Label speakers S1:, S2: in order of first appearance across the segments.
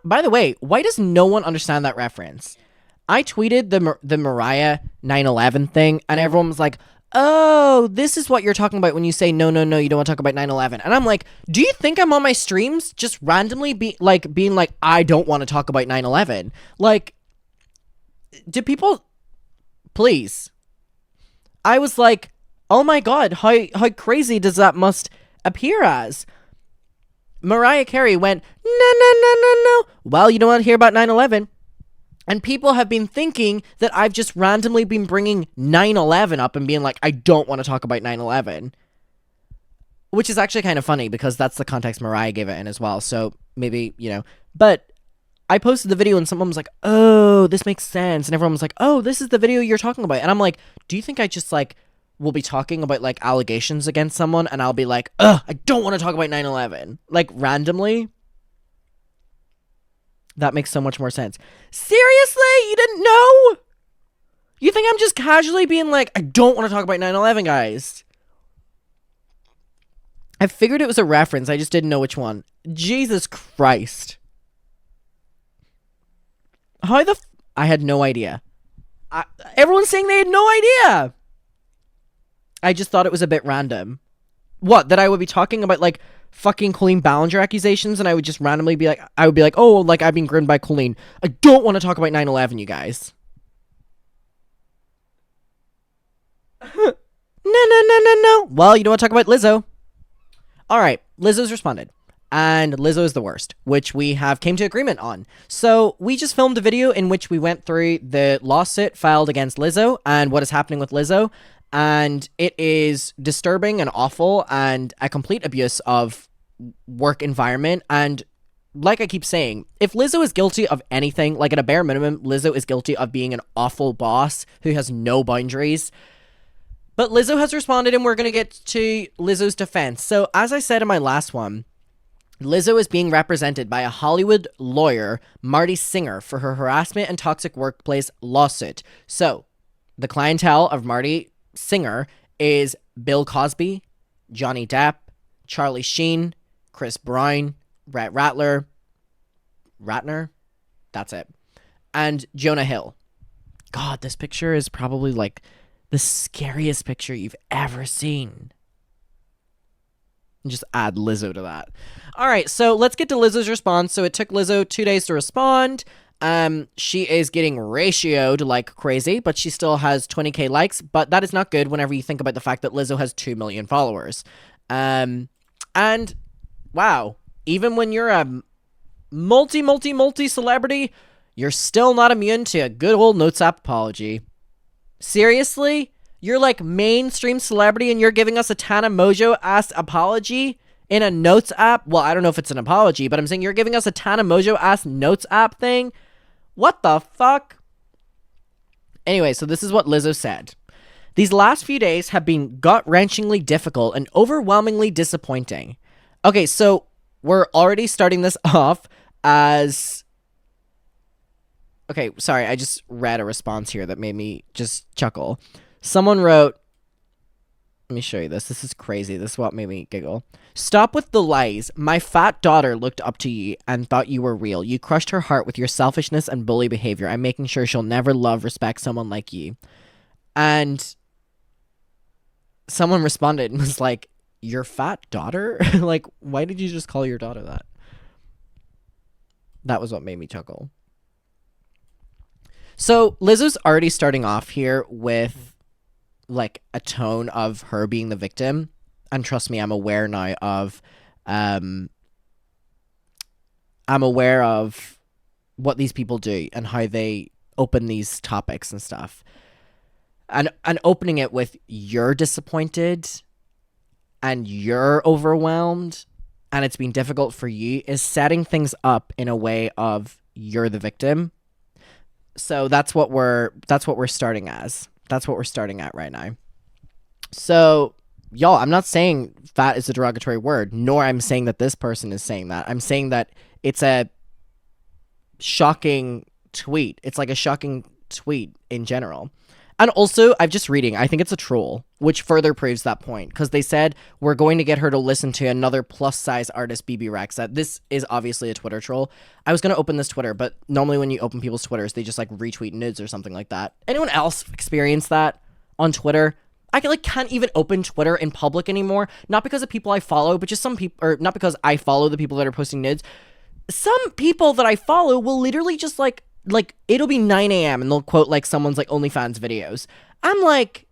S1: By the way, why does no one understand that reference? I tweeted the Mariah 9/11 thing, and everyone was like, "Oh, this is what you're talking about when you say no, no, no, you don't want to talk about 9/11." And I'm like, "Do you think I'm on my streams just randomly being like I don't want to talk about 9/11? Like, do people please?" I was like, "Oh my god, how crazy does that must appear as?" Mariah Carey went, "No, no, no, no, no. Well, you don't want to hear about 9/11." And people have been thinking that I've just randomly been bringing 9/11 up and being like, I don't want to talk about 9/11. Which is actually kind of funny because that's the context Mariah gave it in as well. So maybe, But I posted the video and someone was like, "Oh, this makes sense." And everyone was like, "Oh, this is the video you're talking about." And I'm like, do you think I just will be talking about allegations against someone and I'll be like, "Ugh, I don't want to talk about 9/11. Randomly? That makes so much more sense. Seriously? You didn't know? You think I'm just casually being like, I don't want to talk about 9/11, guys? I figured it was a reference. I just didn't know which one. Jesus Christ. I had no idea. Everyone's saying they had no idea. I just thought it was a bit random. What? That I would be talking about, fucking Colleen Ballinger accusations, and I would just randomly be like, "Oh, I've been groomed by Colleen. I don't want to talk about 9/11, you guys." No, no, no, no, no. Well, you don't want to talk about Lizzo. All right, Lizzo's responded, and Lizzo is the worst, which we have came to agreement on. So we just filmed a video in which we went through the lawsuit filed against Lizzo and what is happening with Lizzo, and it is disturbing and awful and a complete abuse of work environment. And like I keep saying, if Lizzo is guilty of anything, at a bare minimum, Lizzo is guilty of being an awful boss who has no boundaries. But Lizzo has responded, and we're going to get to Lizzo's defense. So as I said in my last one, Lizzo is being represented by a Hollywood lawyer, Marty Singer, for her harassment and toxic workplace lawsuit. So the clientele of Marty Singer is Bill Cosby, Johnny Depp, Charlie Sheen, Chris Brown, Brett Ratner, that's it, and Jonah Hill. God, this picture is probably the scariest picture you've ever seen. And just add Lizzo to that. All right, so let's get to Lizzo's response. So it took Lizzo 2 days to respond. She is getting ratioed like crazy, but she still has 20k likes, but that is not good whenever you think about the fact that Lizzo has 2 million followers. And wow, even when you're a multi celebrity, you're still not immune to a good old Notes app apology. Seriously? You're mainstream celebrity and you're giving us a Tana Mojo ass apology in a Notes app? Well, I don't know if it's an apology, but I'm saying you're giving us a Tana Mojo ass Notes app thing? What the fuck? Anyway, so this is what Lizzo said. "These last few days have been gut-wrenchingly difficult and overwhelmingly disappointing." Okay, so we're already starting this off as... Okay, sorry, I just read a response here that made me just chuckle. Someone wrote... Let me show you this. This is crazy. This is what made me giggle. "Stop with the lies. My fat daughter looked up to you and thought you were real. You crushed her heart with your selfishness and bully behavior. I'm making sure she'll never respect someone like you." And someone responded and was like, "Your fat daughter?" Why did you just call your daughter that? That was what made me chuckle. So Lizzo's already starting off here with a tone of her being the victim, and trust me, I'm aware now of what these people do and how they open these topics and stuff, and opening it with "you're disappointed and you're overwhelmed and it's been difficult for you" is setting things up in a way of you're the victim. So that's what we're starting as. That's what we're starting at right now. So, y'all, I'm not saying fat is a derogatory word, nor I'm saying that this person is saying that. I'm saying that it's a shocking tweet. It's a shocking tweet in general. And also, I'm just reading, I think it's a troll, which further proves that point, because they said we're going to get her to listen to another plus-size artist, BB Rex. That this is obviously a Twitter troll. I was going to open this Twitter, but normally when you open people's Twitters, they just like retweet nudes or something like that. Anyone else experience that on Twitter? I can't even open Twitter in public anymore, not because of people I follow, but just some people, or not because I follow the people that are posting nudes. Some people that I follow will literally just like it'll be 9 a.m. and they'll quote like someone's like OnlyFans videos. I'm like,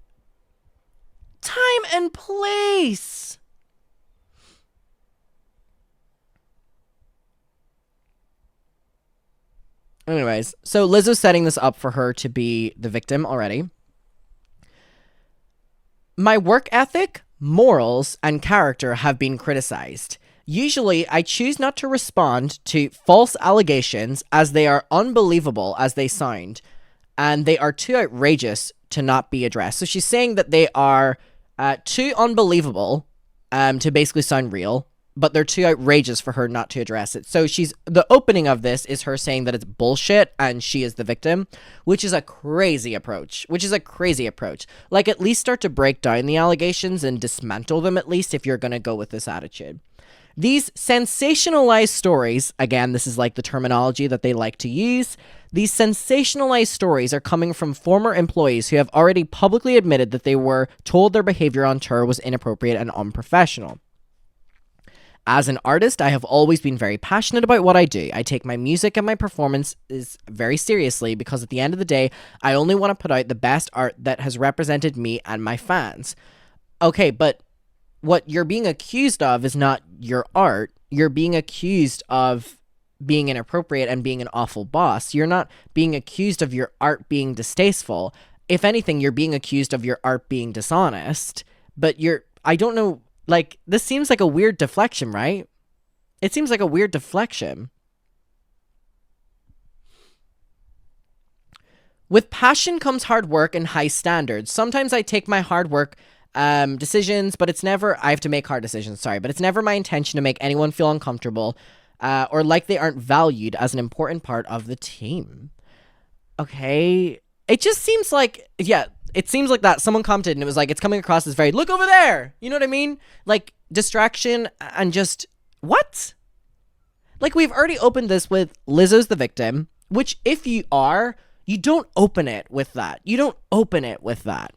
S1: time and place. Anyways, so Lizzo's setting this up for her to be the victim already. My work ethic, morals, and character have been criticized. Usually, I choose not to respond to false allegations as they are unbelievable as they sound, and they are too outrageous to not be addressed. So she's saying that they are too unbelievable to basically sound real, but they're too outrageous for her not to address it. So the opening of this is her saying that it's bullshit and she is the victim, which is a crazy approach. Like, at least start to break down the allegations and dismantle them, at least, if you're going to go with this attitude. These sensationalized stories, again, this is like the terminology that they like to use. These sensationalized stories are coming from former employees who have already publicly admitted that they were told their behavior on tour was inappropriate and unprofessional. As an artist, I have always been very passionate about what I do. I take my music and my performances very seriously because at the end of the day, I only want to put out the best art that has represented me and my fans. Okay, but what you're being accused of is not your art. You're being accused of being inappropriate and being an awful boss. You're not being accused of your art being distasteful. If anything, you're being accused of your art being dishonest. But I don't know, like, this seems like a weird deflection, right? It seems like a weird deflection. With passion comes hard work and high standards. Sometimes I take my hard work decisions, but it's never, I have to make hard decisions, sorry, but it's never my intention to make anyone feel uncomfortable or like they aren't valued as an important part of the team. Okay. It just seems like, yeah, it seems like that someone commented and it was like, it's coming across as very, look over there. You know what I mean? Like distraction and just, what? Like, we've already opened this with Lizzo's the victim, which if you are, you don't open it with that. You don't open it with that.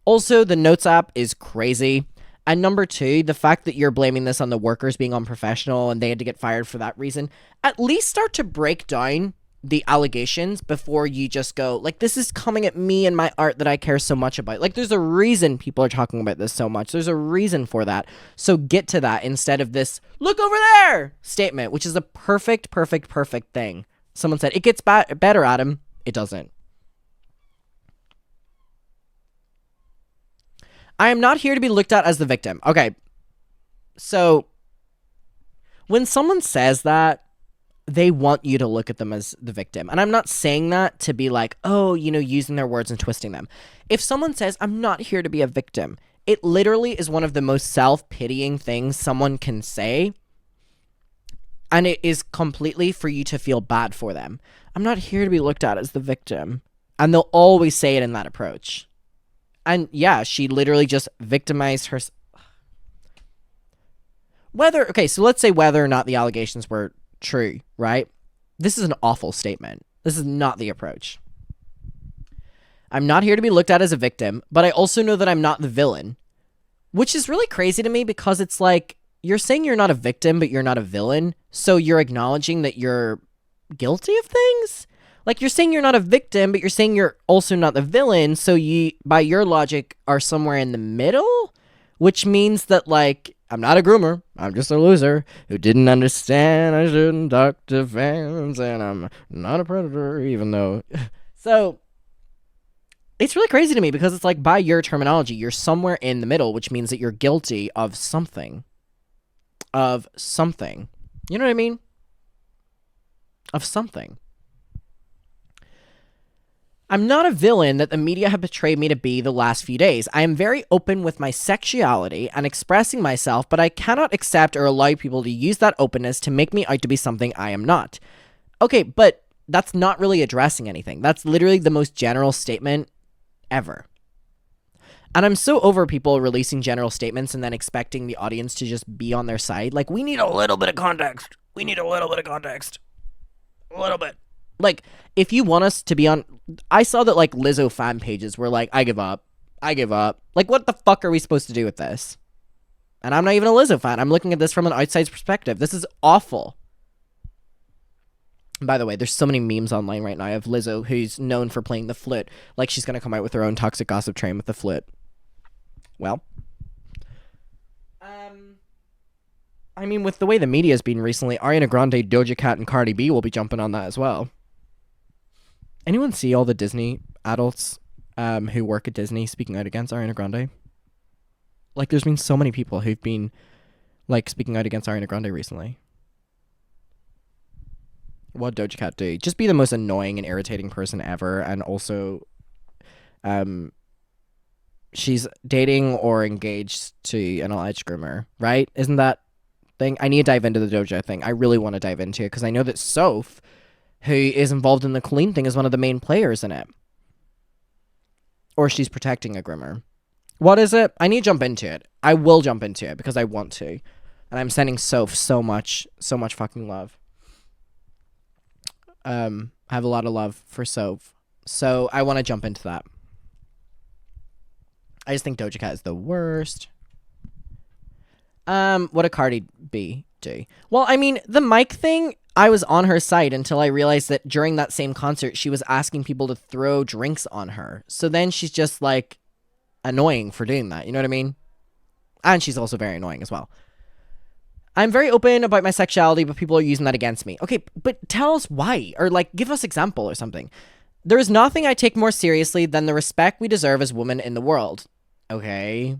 S1: Also, the Notes app is crazy. And number two, the fact that you're blaming this on the workers being unprofessional and they had to get fired for that reason, at least start to break down the allegations before you just go, like, this is coming at me and my art that I care so much about. Like, there's a reason people are talking about this so much. There's a reason for that. So get to that instead of this, look over there statement, which is a perfect thing. Someone said, it gets better, Adam. It doesn't. I am not here to be looked at as the victim. Okay. So when someone says that, they want you to look at them as the victim. And I'm not saying that to be like, oh, you know, using their words and twisting them. If someone says, I'm not here to be a victim, it literally is one of the most self-pitying things someone can say. And it is completely for you to feel bad for them. I'm not here to be looked at as the victim. And they'll always say it in that approach. And yeah, she literally just victimized herself. Okay, so let's say whether or not the allegations were true, right? This is an awful statement. This is not the approach. I'm not here to be looked at as a victim, but I also know that I'm not the villain, which is really crazy to me because it's like, you're saying you're not a victim, but you're not a villain. So you're acknowledging that you're guilty of things? Like, you're saying you're not a victim, but you're saying you're also not the villain. So you, by your logic, are somewhere in the middle, which means that, like, I'm not a groomer. I'm just a loser who didn't understand I shouldn't talk to fans, and I'm not a predator, even though. So it's really crazy to me because it's like, by your terminology, you're somewhere in the middle, which means that you're guilty of something. Of something. You know what I mean? Of something. I'm not a villain that the media have betrayed me to be the last few days. I am very open with my sexuality and expressing myself, but I cannot accept or allow people to use that openness to make me out to be something I am not. Okay, but that's not really addressing anything. That's literally the most general statement ever. And I'm so over people releasing general statements and then expecting the audience to just be on their side. Like, we need a little bit of context. We need a little bit of context. A little bit. Like, if you want us to be on... I saw that, like, Lizzo fan pages were like, I give up. I give up. Like, what the fuck are we supposed to do with this? And I'm not even a Lizzo fan. I'm looking at this from an outside's perspective. This is awful. By the way, there's so many memes online right now of Lizzo, who's known for playing the flute. Like, she's going to come out with her own toxic gossip train with the flute. Well, I mean, with the way the media's been recently, Ariana Grande, Doja Cat, and Cardi B will be jumping on that as well. Anyone see all the Disney adults who work at Disney speaking out against Ariana Grande? Like, there's been so many people who've been, like, speaking out against Ariana Grande recently. What Doja Cat do? Just be the most annoying and irritating person ever, and also, she's dating or engaged to an alleged groomer, right? Isn't that thing? I need to dive into the Doja thing. I really want to dive into it, because I know that Soph, who is involved in the Colleen thing, is one of the main players in it. Or she's protecting a groomer. What is it? I need to jump into it. I will jump into it because I want to. And I'm sending Soph so much fucking love. I have a lot of love for Soph. So I want to jump into that. I just think Doja Cat is the worst. What did Cardi B do? Well, I mean, the mic thing, I was on her side until I realized that during that same concert, she was asking people to throw drinks on her. So then she's just, like, annoying for doing that. You know what I mean? And she's also very annoying as well. I'm very open about my sexuality, but people are using that against me. Okay, but tell us why. Or, like, give us example or something. There is nothing I take more seriously than the respect we deserve as women in the world. Okay.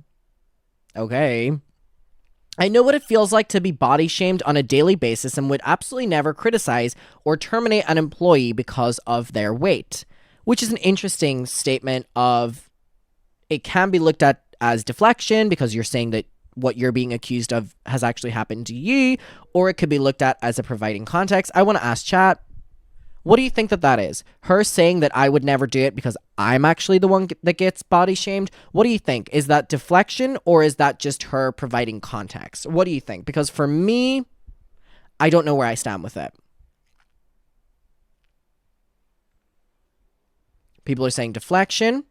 S1: I know what it feels like to be body shamed on a daily basis and would absolutely never criticize or terminate an employee because of their weight. Which is an interesting statement of, it can be looked at as deflection because you're saying that what you're being accused of has actually happened to you, or it could be looked at as a providing context. I want to ask chat, what do you think that is? Her saying that I would never do it because I'm actually the one that gets body shamed? What do you think? Is that deflection, or is that just her providing context? What do you think? Because for me, I don't know where I stand with it. People are saying deflection,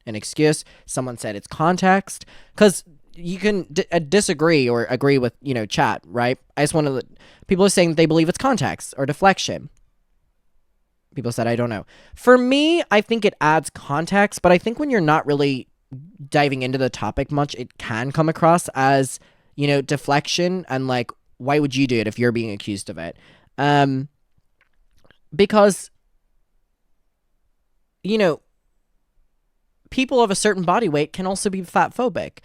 S1: an excuse. Someone said it's context. Because you can disagree or agree with, chat, right? I just want to... People are saying they believe it's context or deflection. People said, I don't know. For me, I think it adds context, but I think when you're not really diving into the topic much, it can come across as, deflection and, like, why would you do it if you're being accused of it? Because, people of a certain body weight can also be fat phobic.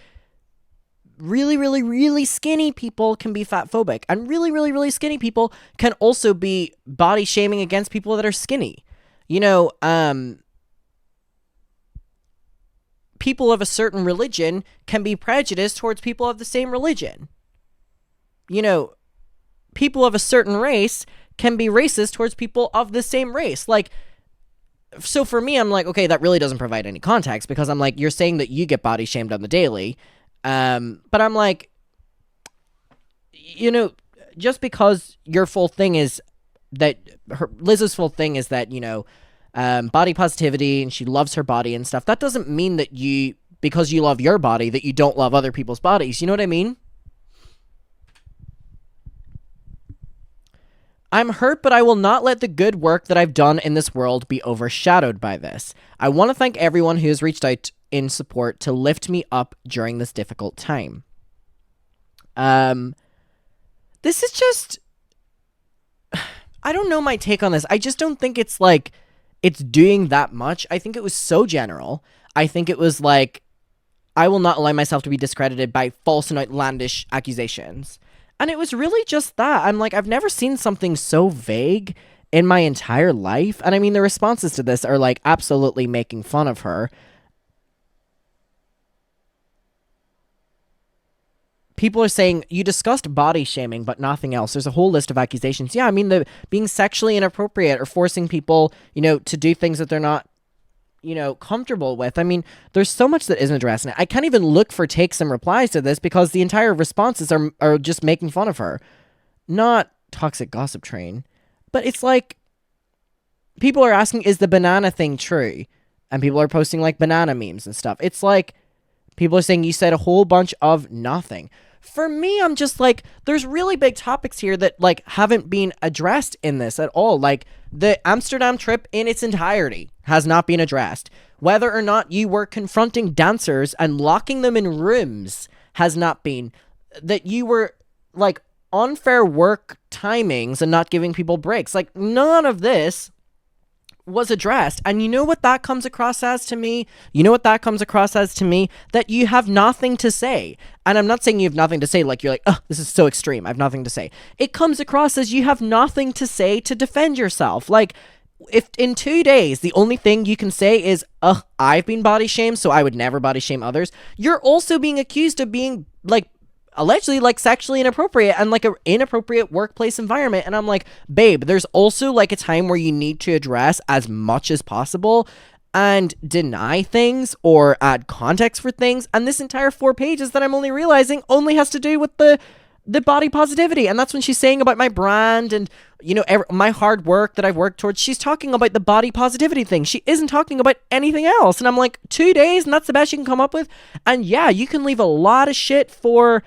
S1: Really, really, really skinny people can be fat phobic. And really, really, really skinny people can also be body shaming against people that are skinny. People of a certain religion can be prejudiced towards people of the same religion. People of a certain race can be racist towards people of the same race. Like, so for me, I'm like, okay, that really doesn't provide any context, because I'm like, you're saying that you get body shamed on the daily. But I'm like, just because your full thing is that Lizzo's full thing is that, body positivity and she loves her body and stuff, that doesn't mean that because you love your body, that you don't love other people's bodies. You know what I mean? I'm hurt, but I will not let the good work that I've done in this world be overshadowed by this. I want to thank everyone who has reached out in support to lift me up during this difficult time. This is just... I don't know my take on this. I just don't think it's like... it's doing that much. I think it was so general. I think it was like, I will not allow myself to be discredited by false and outlandish accusations. And it was really just that. I'm like, I've never seen something so vague in my entire life. And I mean, the responses to this are like absolutely making fun of her. People are saying, you discussed body shaming, but nothing else. There's a whole list of accusations. Yeah, I mean, the being sexually inappropriate or forcing people, to do things that they're not comfortable with. I mean, there's so much that isn't addressed. And I can't even look for takes and replies to this because the entire responses are just making fun of her. Not toxic gossip train, but it's like people are asking, is the banana thing true? And people are posting like banana memes and stuff. It's like people are saying you said a whole bunch of nothing. For me, I'm just like, there's really big topics here that like haven't been addressed in this at all. Like the Amsterdam trip in its entirety has not been addressed. Whether or not you were confronting dancers and locking them in rooms has not been. That you were like unfair work timings and not giving people breaks. Like none of this was addressed. And you know what that comes across as to me? That you have nothing to say. And I'm not saying you have nothing to say like you're like, oh, this is so extreme, I have nothing to say. It comes across as you have nothing to say to defend yourself. Like, if in 2 days the only thing you can say is, I've been body shamed, so I would never body shame others, you're also being accused of being like allegedly like sexually inappropriate and like an inappropriate workplace environment. And I'm like, babe, there's also like a time where you need to address as much as possible and deny things or add context for things. And this entire 4 pages that I'm only realizing only has to do with the body positivity. And that's when she's saying about my brand and my hard work that I've worked towards. She's talking about the body positivity thing. She isn't talking about anything else. And I'm like, 2 days and that's the best you can come up with? And yeah, you can leave a lot of shit for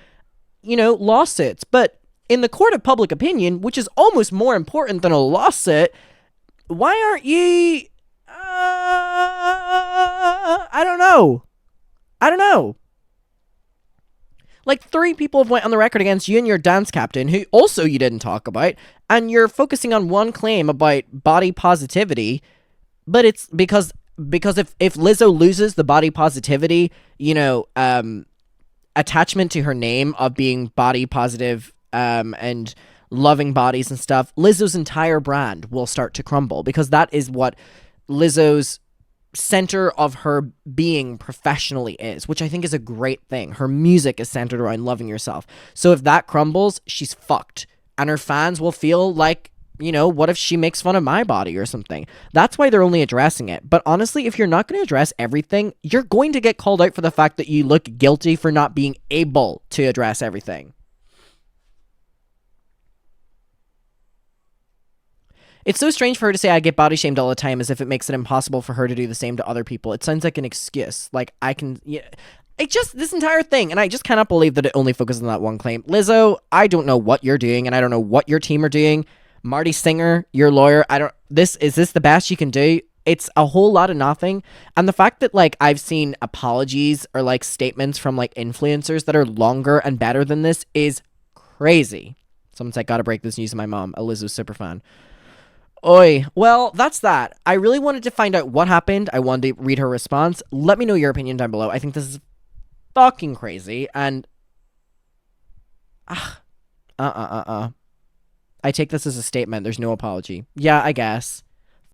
S1: lawsuits, but in the court of public opinion, which is almost more important than a lawsuit, why aren't you I don't know. Like 3 people have went on the record against you and your dance captain, who also you didn't talk about, and you're focusing on one claim about body positivity, but it's because if Lizzo loses the body positivity, attachment to her name of being body positive and loving bodies and stuff, Lizzo's entire brand will start to crumble, because that is what Lizzo's center of her being professionally is, which I think is a great thing. Her music is centered around loving yourself. So if that crumbles, she's fucked. And her fans will feel like, what if she makes fun of my body or something? That's why they're only addressing it. But honestly, if you're not going to address everything, you're going to get called out for the fact that you look guilty for not being able to address everything. It's so strange for her to say I get body shamed all the time, as if it makes it impossible for her to do the same to other people. It sounds like an excuse. Like I can, this entire thing, and I just cannot believe that it only focuses on that one claim. Lizzo, I don't know what you're doing, and I don't know what your team are doing. Marty Singer, your lawyer, is this the best you can do? It's a whole lot of nothing. And the fact that like I've seen apologies or like statements from like influencers that are longer and better than this is crazy. Someone's like, gotta break this news to my mom, a Lizzo super fan. Oi. Well, that's that. I really wanted to find out what happened. I wanted to read her response. Let me know your opinion down below. I think this is fucking crazy. And I take this as a statement. There's no apology. Yeah, I guess.